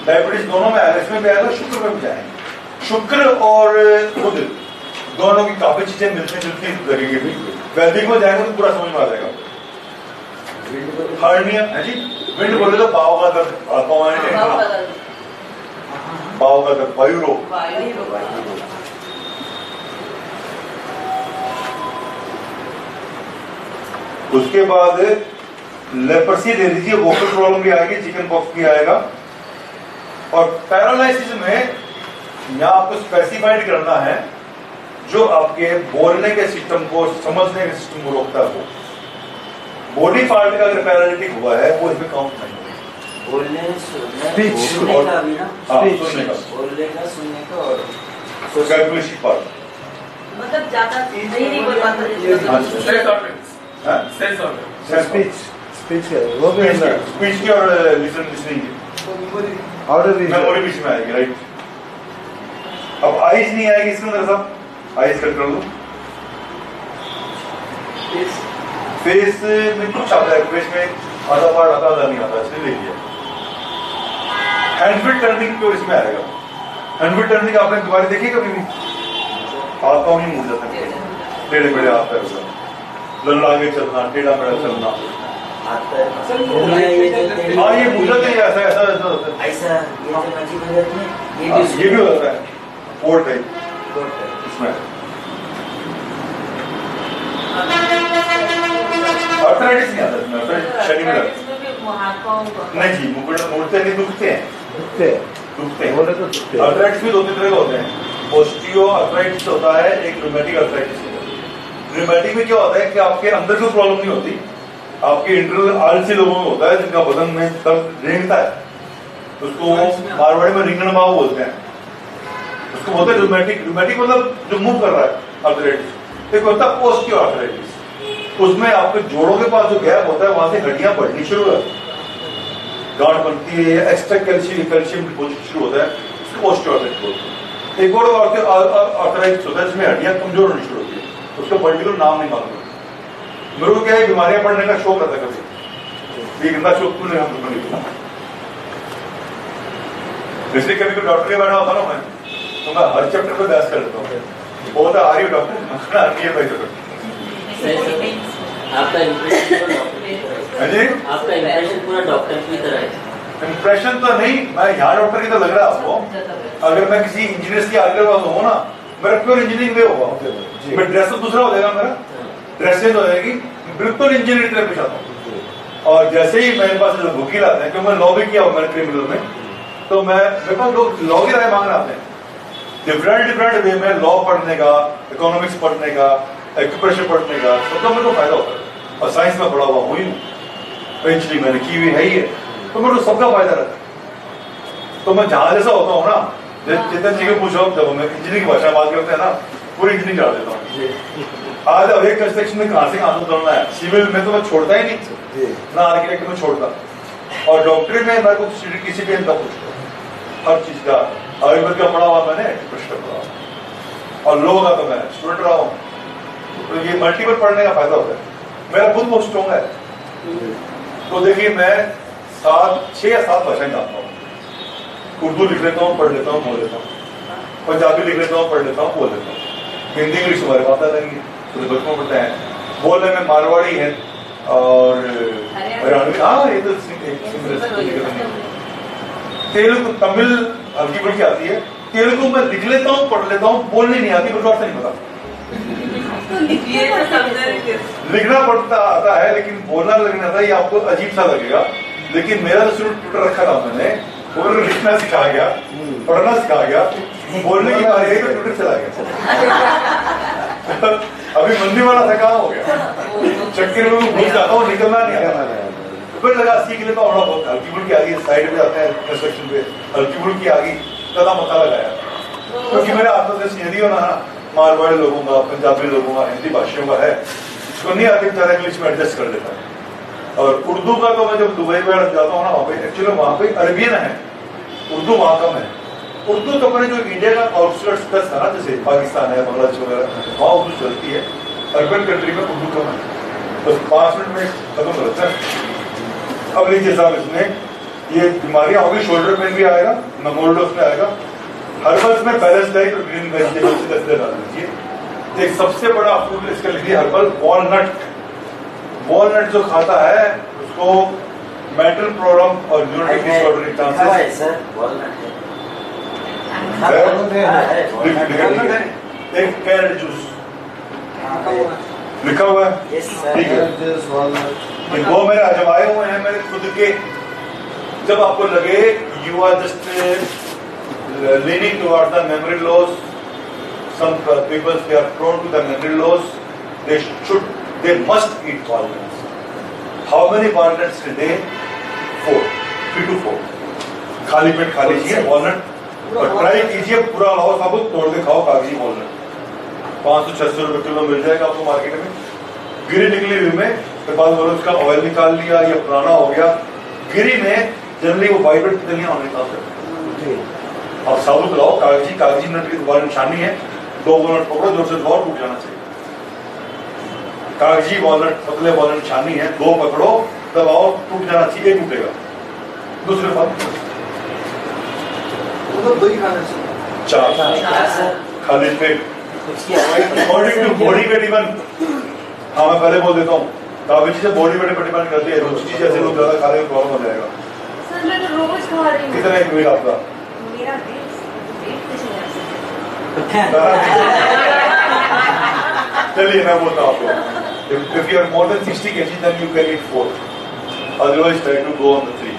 [SPEAKER 1] डायबिटीज दोनों में आएगा, इसमें भी आएगा, शुक्र में भी जाएगा। शुक्र और बुध दोनों की काफी चीजें मिलती जुलती लगेगी। भी वैदिक में जाएगा तो पूरा समझ में आ जाएगा। हार्निया है जी, विंड बोले तो पाव का दर्द, पाव का दर्द, वायु रोग। उसके बाद लेपर्सी ले लीजिए, वोकल प्रॉब्लम भी आएगी, चिकन पॉक्स भी आएगा। और पैरालाइसिस में यहाँ आपको स्पेसिफाइड करना है जो आपके बोलने के सिस्टम को, समझने के सिस्टम को रोकता है। वो बॉडी पार्ट का अगर पैरालिटिक हुआ है वो इसमें काउंट नहीं होगा।
[SPEAKER 4] बोलने सुनने का भी ना,
[SPEAKER 1] सुनने का,
[SPEAKER 4] बोलने का, सुनने का और
[SPEAKER 1] कैलकुलेशन पार्ट,
[SPEAKER 3] मतलब ज्यादा नहीं बोल पाता।
[SPEAKER 5] स्पीच है, वो भी अंदर
[SPEAKER 1] स्पीच की और लिसनिंग की,
[SPEAKER 5] ऑर्डर
[SPEAKER 1] मेमोरी बीच में आएगी, राइट। अब आइज नहीं आएगी इसके अंदर, सब आइज कट कर लो। फेस में कुछ आता है, फेस में आधा पार्ट आता, आधा नहीं आता, इसलिए ले लिया। हैंडफिट टर्निंग तो इसमें आएगा। हैंडफिट टर्निंग आपने दोबारा देखी कभी भी? हाथ पाँव नहीं मुड़ जाता, टेढ़े मेढ़े हाथ पैर से, लल्ला आगे चलना, टेढ़ा मेढ़ा चलना। हाँ ये मुझे तो ऐसा ऐसा ऐसा
[SPEAKER 4] ऐसा
[SPEAKER 1] ये भी हो जाता है, फोर टाइप इसमें। अर्थराइटिस नहीं आता इसमें, शनि में नहीं जी, मुड़ते नहीं, दुखते हैं। अर्थराइटिस भी दो तीन तरह के होते हैं। ऑस्टियो अर्थराइटिस होता है, एक रूमेटिक अर्थराइटिस होता है। रूमेटिक में क्या होता है कि आपके अंदर कोई प्रॉब्लम नहीं होती, आपके इंटरनल आलसी लोगों में होता है, जिनका बदन में दर्द रेंगता है, उसको मारवाड़ी में रिंगण माव बोलते हैं। उसको बोलते हैं रूमेटिक। रूमेटिक मतलब जो मूव कर रहा है अर्थराइटिस। एक होता है ऑस्टियो अर्थराइटिस, उसमें आपके जोड़ों के पास जो गैप होता है वहां से हड्डियां बढ़नी शुरू होती है, गांठ बनती है, एक्स्ट्रा कैल्शियम डिपोजिट शुरू होता है, उसको ऑस्टियोआर्थराइटिस बोलते हैं। एक और अर्थराइटिस होता है जिसमें हड्डियां कमजोर होनी शुरू होती है, उसका पर्टिकुलर नाम नहीं मालूम। मेरे को क्या है, बीमारियां पढ़ने का शौक रहता है, कभी ये गंदा शौक तूने हम नहीं किया। इसलिए कभी कोई डॉक्टर के बैठा होता ना मैं, तो मैं हर चैप्टर पे बहस कर लेता हूँ। वो होता आ रही है डॉक्टर,
[SPEAKER 4] आपका इम्प्रेशन पूरा डॉक्टर की तरह है।
[SPEAKER 1] इम्प्रेशन तो नहीं, मैं यहाँ डॉक्टर की तो लग रहा है आपको। अगर मैं किसी इंजीनियर की आगे पास हूँ ना, मेरा प्योर इंजीनियरिंग में होगा, मैं ड्रेस तो दूसरा हो जाएगा, मेरा ड्रेस चेंज हो जाएगी, बिल्कुल इंजीनियरिंग की तरफ पेश आता हूँ। और जैसे ही मेरे पास जो वकील आते हैं, क्योंकि मैं लॉ भी किया हूँ मैंने क्रिमिनल में, तो मैं मेरे पास लोग लॉ की राय मांगने आते हैं। डिफरेंट वे में लॉ पढ़ने का, इकोनॉमिक्स पढ़ने का, एक्यूप्रेशर पढ़ने का, सबका मेरे को फायदा होता है। और साइंस में पढ़ा हुआ हुई हूँ, इंजीनियरिंग मैंने की हुई है ही है, तो मेरे को सबका फायदा रहता है। तो मैं जहां जैसा होता हूँ ना, जितना जी को पूछो, जब हम इंजीनियरिंग की भाषा बात करते हैं ना, पूरी इंजीनियरिंग डाल देता हूँ। आज अब एक कंस्ट्रक्शन में कहां से कहां तक है, सिविल में तो मैं छोड़ता ही नहीं ना, आर्किटेक्ट में छोड़ता, और डॉक्टरी में मेरे को किसी भी इनका पूछता हर चीज का आयुर्वेद का पढ़ा हुआ मैंने, कृष्ण पढ़ा और लोगों का तो मैं स्टूडेंट रहा हूँ, तो ये मल्टीपल पढ़ने का फायदा होता है। मेरा बुद्ध बहुत स्ट्रॉन्ग है, तो देखिए मैं 6 या 7 भाषाएं जानता हूँ। उर्दू लिख लेता हूँ, पढ़ लेता हूँ, बोल लेता हूँ, पंजाबी लिख लेता हूँ, पढ़ लेता हूँ, बोल लेता हूँ, हिंदी इंग्लिश हमारे बात आ रहेंगी, तो बचपन पढ़ते हैं। बोलने में मारवाड़ी है और हरियाणवी, हाँ ये तो तेलुगु तमिल हल्की फुल्की आती है। तेलुगु में लिख लेता हूँ, पढ़ लेता हूँ, बोलने नहीं आती, बिल्कुल नहीं पता। लिखना पड़ता आता है लेकिन बोलना लगना था, ये आपको अजीब सा लगेगा। लेकिन मेरा तो शुरू ट्विटर रखा था मैंने, वो लिखना सिखा गया, पढ़ना सिखा गया, बोलने की बात है तो ट्विटर चला गया। अभी मंदी वाला सा काम हो गया, चक्कर में घुस जाता हूँ, निकलना नहीं आता। फिर लगा सीख लेता हूँ, बहुत हल्की फुल्की आ गई, साइड में जाते हैं कंस्ट्रक्शन पे, हल्की फुल्की आ गई, कदम पता लगाया। क्योंकि मेरे आत्मा से यदि होना मारवाड़ी लोगों का, पंजाबी लोगों का, हिंदी भाषियों का है, इसको नहीं आती बेचारा इंग्लिश में एडजस्ट कर लेता है। और उर्दू का तो मैं जब दुबई वगैरह जाता हूँ ना, वहाँ पे एक्चुअली वहाँ पे अरबियन है, उर्दू वहाँ कम है। उर्दू तो अपने जो इंडिया का आउटस्कर्ट्स था ना, जैसे पाकिस्तान है, बांग्लादेश वगैरह, वहाँ उर्दू चलती है। अर्बन कंट्री में उर्दू कम है, बस 5 मिनट में खत्म हो जाता है। अब लीजिए साहब, इसमें ये बीमारियां होगी, शोल्डर पेन भी आएगा, नमोल्डोस में आएगा। हर्बल्स में बैलेंस डाइट और ग्रीन वेजिटेबल्स से डाल दीजिए। एक सबसे बड़ा फूड इसका लिखिए हर्बल वॉलनट। वॉलनट जो खाता है उसको मेंटल प्रॉब्लम और न्यूरोटिक डिसऑर्डर के चांसेस। एक कैरेट जूस लिखा हुआ है, ठीक है। वो मेरे आजमाए हुए हैं मेरे खुद के। जब आपको लगे you are just leaning towards the memory loss, some people they are prone to the memory loss, they must eat walnuts. How many walnuts a day? 4, 3 to 4. खाली पेट खा लीजिए वॉलनट और ट्राई कीजिए, पूरा लाओ साबुत तोड़ के खाओ कागजी वॉलनट। 500-600 रुपए किलो मिल जाएगा आपको मार्केट में। गिरी निकली हुई में फिर बाद में उसका ऑयल निकाल लिया या पुराना हो गया, गिरी में जनरली वो वाइब्रेट कितनी ऑन निकालते हैं। आप साबुत लाओ, कागजी नट की दोबारा निशानी है, 2 वॉलनट पकड़ो, जोर से दबाओ, टूट जाना चाहिए। कागजी वॉलनट, पतले वॉलनट निशानी है, 2 पकड़ो, दबाओ, टूट जाना चाहिए, टूटेगा। दूसरे बात 4 खाली पेट according to body weight even. हाँ मैं पहले बोल देता हूँ, काफी चीजें बॉडी वेट पर डिपेंड करती है। कुछ चीजें ऐसे लोग ज्यादा खा रहे हैं प्रॉब्लम हो जाएगा।
[SPEAKER 3] सर मैं तो रोज खा रही हूँ।
[SPEAKER 1] कितना एक वेट आपका?
[SPEAKER 3] मेरा वेट
[SPEAKER 1] चलिए मैं बोलता हूँ आपको, if you are more than 60 kg then you can eat 4, otherwise try to go on the 3.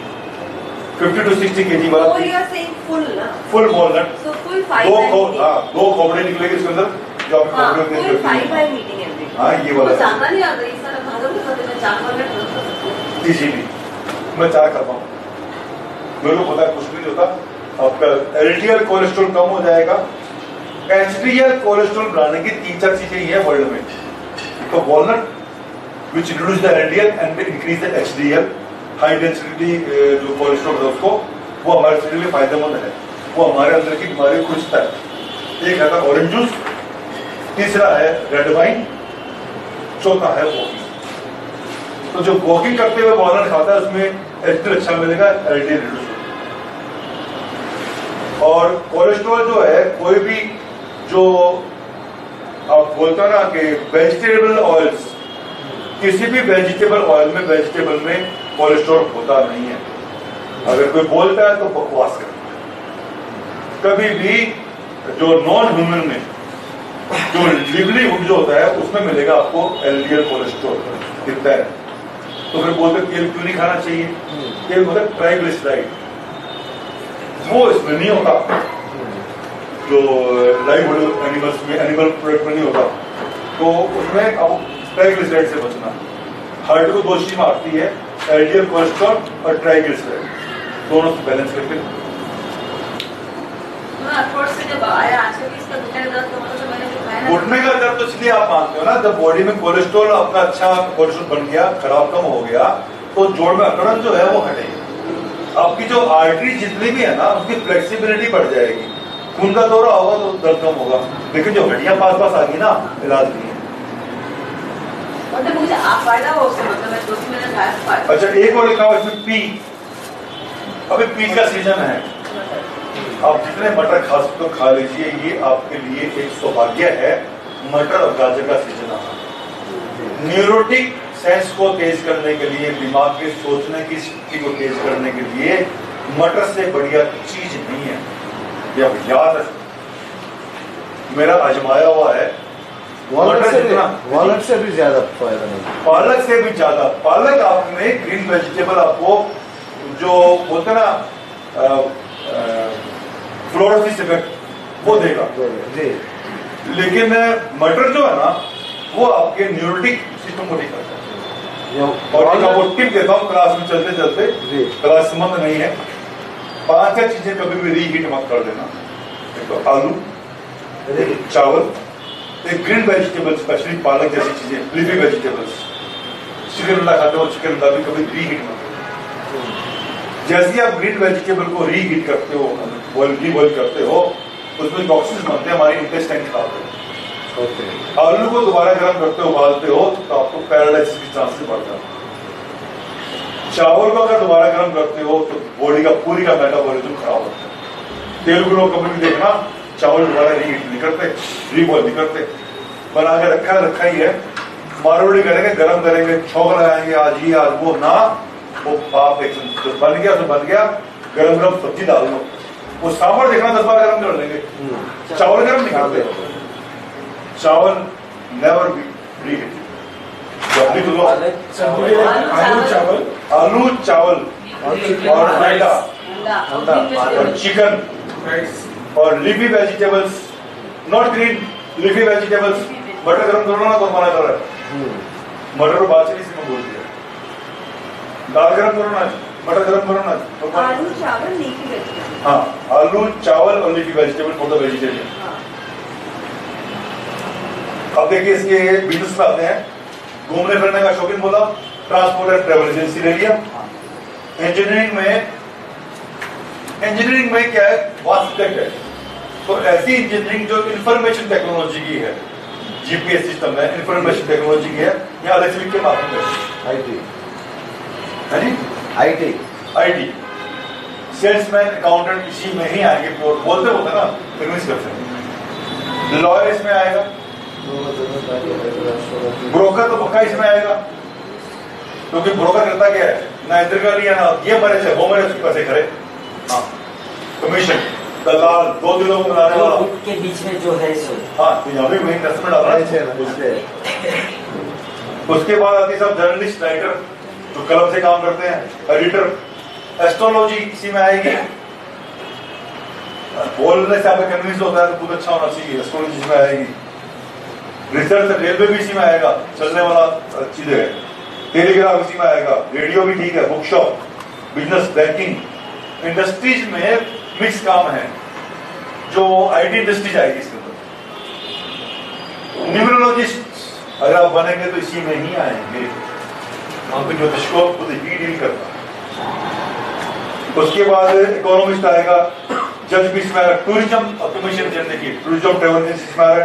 [SPEAKER 1] 50 to 60 kg वाला
[SPEAKER 3] Oh, you are saying full ना?
[SPEAKER 1] Full walnut.
[SPEAKER 3] So full 5 by meeting.
[SPEAKER 1] 2 खोपड़े निकलेंगे इसके अंदर, जो आपके
[SPEAKER 3] हाँ,
[SPEAKER 1] Khopde
[SPEAKER 3] full 5 by meeting every day.
[SPEAKER 1] हाँ ये वाला
[SPEAKER 3] चांगा नहीं आता ये सारा भागो भी खाते मैं चांगा में
[SPEAKER 1] इजीली मैं 4 खाता हूँ। मेरे को पता है कुछ भी नहीं होता, आपका एलडीएल कोलेस्ट्रॉल कम हो जाएगा। एचडीएल कोलेस्ट्रॉल बढ़ाने की 3-4 चीजें ही है वर्ल्ड में। तो walnut which reduce the LDL and increase the HDL, high density जो कोलेस्ट्रॉल है उसको, वो हमारे शरीर में फायदेमंद है, वो हमारे अंदर की बीमारी को खुजता है। एक है ऑरेंज जूस, तीसरा है रेड वाइन, चौथा है वॉकिंग। तो जो वॉकिंग करते हुए वॉलनट खाता है उसमें एचडीएल अच्छा मिलेगा, एलडीएल रिड्यूस। और कोलेस्ट्रॉल जो है, कोई भी जो आप बोलते हो ना कि वेजिटेबल ऑयल्स, किसी भी वेजिटेबल ऑयल में, वेजिटेबल में कोलेस्ट्रॉल होता नहीं है। अगर कोई बोलता है तो बकवास करता है। कभी भी जो नॉन ह्यूमन में जो लिवलीहुड जो होता है उसमें मिलेगा आपको एलडीएल कोलेस्ट्रॉल कितना है। तो फिर बोलते तेल क्यों नहीं खाना चाहिए? तेल बोलते ट्राइग्लिसराइड, वो इसमें नहीं होता, जो लाइव एनिमल्स में, एनिमल प्रोडक्ट में नहीं होता। तो उसमें अब ट्राइग्लिसराइड से बचना। हार्ट को 2 चीज मारती है, एलडीएल कोलेस्ट्रॉल और ट्राइग्लिसराइड, दोनों से बैलेंस करके। घुटने का दर्द तो इसलिए आप मानते हो ना, जब बॉडी में कोलेस्ट्रॉल आपका अच्छा कोलेस्ट्रॉल बन गया, खराब कम हो गया, तो जोड़ में अकड़न जो है वो हटेगी। आपकी जो आर्टरी जितनी भी है ना उसकी फ्लेक्सिबिलिटी बढ़ जाएगी, खून का दौरा होगा तो दर्द कम होगा, लेकिन जो हड्डियां पास आ गई ना इलाज नहीं है।
[SPEAKER 3] मतलब मुझे आप फायदा हो उससे, मतलब मैं 2-3 महीने खाया फायदा।
[SPEAKER 1] अच्छा एक और लिखा हुआ इसमें पी, अभी पी का सीजन है, आप जितने मटर खा सकते हो खा लीजिए, ये आपके लिए एक सौभाग्य है। मटर और गाजर का सीजन आना, न्यूरोटिक सेंस को तेज करने के लिए, दिमाग के सोचने की शक्ति को तेज करने के लिए मटर से बढ़िया चीज नहीं है, ये आप याद रखें। मेरा आजमाया हुआ है।
[SPEAKER 5] वॉलट से भी ज्यादा फायदा नहीं,
[SPEAKER 1] पालक से भी ज्यादा। पालक आप में ग्रीन वेजिटेबल आपको जो बोलते ना फ्लोरोसिस इफेक्ट वो देगा
[SPEAKER 5] जी,
[SPEAKER 1] लेकिन मटर जो है ना वो आपके न्यूरोटिक सिस्टम को ठीक करता है। और वो टिप देता हूँ क्लास में चलते चलते, क्लास संबंध नहीं है, 5 चीजें कभी भी रीहीट मत कर देना। एक तो आलू, एक चावल, एक ग्रीन वेजिटेबल स्पेशली पालक जैसी चीजें, लीफी वेजिटेबल्स। चिकन अंडा खाते हो, चिकन अंडा भी कभी रीहीट मत करो। जैसे ही आप ग्रीन वेजिटेबल को रीहीट करते हो, बॉइल करते हो, उसमें टॉक्सिन्स बनते हैं, हमारी इंटेस्टाइन खराब होते हैं। आलू को दोबारा गर्म करते हो, उबालते हो तो आपको पैरालाइसिस के चांसेस बढ़ जाते हैं। चावल को अगर दोबारा गर्म करते हो तो बॉडी का पूरी का मेटाबॉलिज्म खराब होता है। तेल को लोग कभी भी देखना, चावल दोबारा रीहीट नहीं करते, रीबॉइल नहीं करते, बना के रखा ही है। मारोड़ी करेंगे, गर्म करेंगे, छौंक लगाएंगे, आज ये आज वो ना, वो आप एक तो बन गया, गरम सब्जी डाल दो, वो सांभर देखना 10 बार गर्म कर लेंगे, चावल गर्म नहीं करते। चावल नेवर बी रीहीट। आलू चावल और अंडा और चिकन और leafy vegetables, not green, leafy vegetables. मटर गर्म करो ना तो मना कर रहा है, मटर को बात से बोल दिया। दाल गर्म करो ना, मटर गर्म करो ना तो
[SPEAKER 3] आलू चावल लीफी वेजिटेबल।
[SPEAKER 1] हाँ, आलू चावल और leafy vegetable for the vegetarian. अब देखिए इसके बिजनेस में आते हैं। घूमने फिरने का शौकीन बोला, ट्रांसपोर्ट एंड ट्रेवल एजेंसी ले लिया। इंजीनियरिंग में क्या है, वास्ट है, तो ऐसी इंजीनियरिंग जो इंफॉर्मेशन टेक्नोलॉजी की है, जीपीएस सिस्टम है, इंफॉर्मेशन टेक्नोलॉजी की है, यहाँ अलग के माध्यम से आईटी सेल्समैन अकाउंटेंट इसी में ही आएंगे, बोलते ना कन्विंस करते हैं। लॉयर इसमें आएगा, ब्रोकर तो पक्का इसमें आएगा, क्योंकि ब्रोकर करता क्या है ना, इधर का लिया ना ये मरे से वो मरे उसके पैसे करे। हाँ, कमीशन दलाल 2 दिनों को बनाने वाला
[SPEAKER 4] के बीच में जो है सो।
[SPEAKER 1] हाँ, तो यहाँ भी वही इन्वेस्टमेंट डाल रहा है। उसके बाद आती सब जर्नलिस्ट, राइटर जो कलम से काम करते हैं, एडिटर। एस्ट्रोलॉजी इसी में आएगी, बोलने से आपका कन्विंस होता है तो बहुत अच्छा होना चाहिए, एस्ट्रोलॉजी में आएगी। रिसर्च रेलवे भी इसी में आएगा, चलने वाला चीजें है। टेलीग्राफ इसी में आएगा, रेडियो भी ठीक है, book shop, business, banking. Industries में मिक्स काम है, जो आईटी इंडस्ट्रीज आएगी इसके अंदर। न्यूमरोलॉजिस्ट अगर आप बनेंगे तो इसी में ही आएंगे, वहां पे ज्योतिष को खुद ही डील करता है। उसके बाद इकोनॉमिस्ट आएगा, जज भी इसमें आएगा, टूरिज्म ऑटोमेशन करने की, टूरिज्म ट्रेवल एजेंसी इसमें आ रहा है,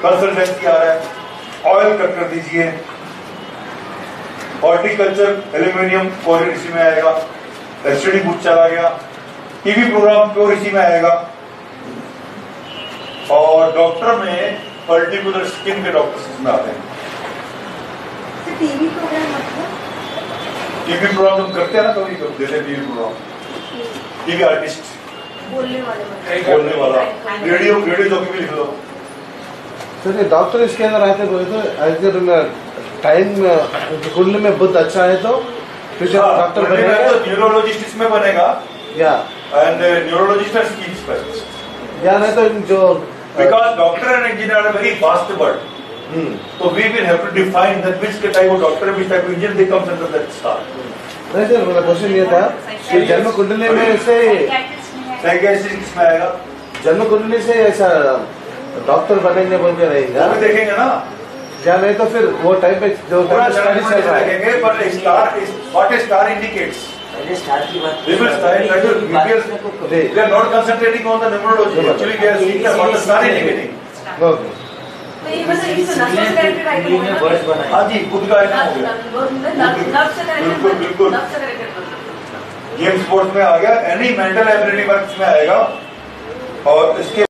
[SPEAKER 1] कंसल्टेंसी आ रहा है, ऑयल कट कर दीजिए, हॉर्टिकल्चर, एल्यूमिनियम, फॉरेन इसी में आएगा, एसटीडी बुक चला गया, टीवी प्रोग्राम प्योर इसी में आएगा। और डॉक्टर में पर्टिकुलर स्किन के डॉक्टर्स इसमें आते हैं।
[SPEAKER 3] टीवी प्रोग्राम मतलब
[SPEAKER 1] टीवी प्रोग्राम हम करते हैं ना, कभी कभी देते टीवी प्रोग्राम, टीवी आर्टिस्ट,
[SPEAKER 3] बोलने
[SPEAKER 1] वाला, रेडियो जो भी लिख लो।
[SPEAKER 5] सर डॉक्टर इसके अंदर आते बोले तो अगर टाइम कुंडली में बुध अच्छा है तो फ्यूचर डॉक्टर बनेगा,
[SPEAKER 1] तो न्यूरोलॉजिस्ट इसमें बनेगा,
[SPEAKER 5] या
[SPEAKER 1] and neurologist and skin specialist,
[SPEAKER 5] या नहीं तो जो
[SPEAKER 1] because doctor and engineer are very vast word, so we will have to define that which type of doctor, which type of engineer they comes under that star.
[SPEAKER 5] नहीं sir, मेरा question ये था कि जन्म कुंडली में से
[SPEAKER 1] साइकियाट्रिस्ट इसमें आएगा,
[SPEAKER 5] जन्म कुंडली से ऐसा डॉक्टर बनेंगे बोल के रहेगा,
[SPEAKER 1] वो भी देखेंगे ना,
[SPEAKER 5] या नहीं तो फिर वो टाइप जो
[SPEAKER 1] पूरा स्टडी चल रहा है, but star is what a star indicates,
[SPEAKER 4] पहले स्टार्ट की बात
[SPEAKER 1] They will start, that will prepare-
[SPEAKER 5] जी
[SPEAKER 1] They are not concentrating on the numerology. Actually, they are seeing about the starting beginning.
[SPEAKER 5] Okay
[SPEAKER 3] तो ये मतलब इसको नसों से कनेक्टेड आइटम
[SPEAKER 4] हिंदी में वर्ड्स
[SPEAKER 1] हाँ
[SPEAKER 4] बनाए
[SPEAKER 1] जी, खुद का आइटम हो गया।
[SPEAKER 3] नर्व से कनेक्टेड
[SPEAKER 1] बिल्कुल, बिल्कुल।
[SPEAKER 3] नर्व से कनेक्टेड
[SPEAKER 1] गेम स्पोर्ट्स में आ गया, एनी मेंटल एबिलिटी वर्क्स में आएगा और इसके